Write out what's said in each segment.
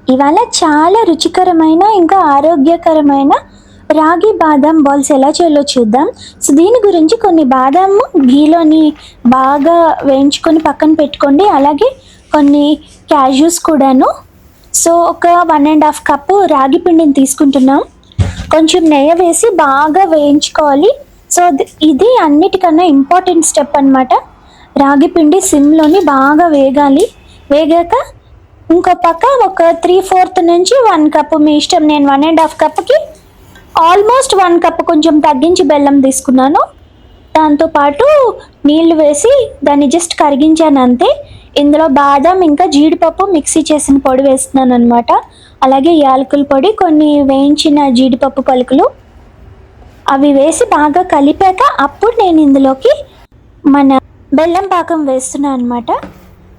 ఇవాళ చాలా రుచికరమైన ఇంకా ఆరోగ్యకరమైన రాగి బాదం బాల్స్ ఎలా చేయాలో చూద్దాం. సో, దీని గురించి కొన్ని బాదాము ఘీలోని బాగా వేయించుకొని పక్కన పెట్టుకోండి. అలాగే కొన్ని క్యాష్యూస్ కూడాను. సో, ఒక 1 ½ కప్పు రాగి పిండిని తీసుకుంటున్నాం. కొంచెం నెయ్యి వేసి బాగా వేయించుకోవాలి. సో, ఇది అన్నిటికన్నా ఇంపార్టెంట్ స్టెప్ అనమాట. రాగి పిండి సిమ్‌లోని బాగా వేగాలి. వేగాక ఇంకో పక్క ఒక 3/4 నుంచి 1 కప్పు మీ ఇష్టం. నేను 1 ½ కప్‌కి ఆల్మోస్ట్ 1 కప్ కొంచెం తగ్గించి బెల్లం తీసుకున్నాను. దాంతో పాటు నీళ్లు వేసి దాన్ని జస్ట్ కరిగించాను అంతే. ఇందులో బాదం ఇంకా జీడిపప్పు మిక్సీ చేసిన పొడి వేస్తున్నాననమాట. అలాగే యాలకుల పొడి, కొన్ని వేయించిన జీడిపప్పు పలుకులు అవి వేసి బాగా కలిపాక అప్పుడు నేను ఇందులోకి మన బెల్లం పాకం వేస్తున్నాను అనమాట.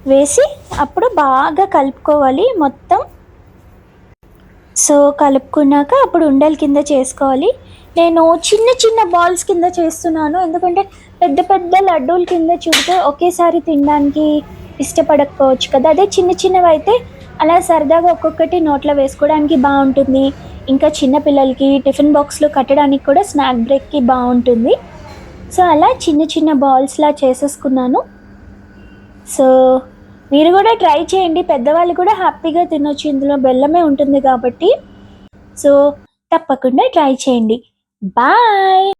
వేసి అప్పుడు బాగా కలుపుకోవాలి మొత్తం. సో, కలుపుకున్నాక అప్పుడు ఉండల కింద చేసుకోవాలి. నేను చిన్న చిన్న బాల్స్ కింద చేస్తున్నాను. ఎందుకంటే పెద్ద పెద్ద లడ్డూల కింద చుడితే ఒకేసారి తినడానికి ఇష్టపడకపోవచ్చు కదా. అదే చిన్న చిన్నవి అయితే అలా సరదాగా ఒక్కొక్కటి నోట్లో వేసుకోవడానికి బాగుంటుంది. ఇంకా చిన్న పిల్లలకి టిఫిన్ బాక్స్లో కట్టడానికి కూడా స్నాక్ బ్రేక్కి బాగుంటుంది. సో, అలా చిన్న చిన్న బాల్స్లా చేసేసుకున్నాను. సో, మీరు కూడా ట్రై చేయండి. పెద్దవాళ్ళు కూడా హ్యాపీగా తినొచ్చు. ఇందులో బెల్లమే ఉంటుంది కాబట్టి. సో, తప్పకుండా ట్రై చేయండి. బాయ్.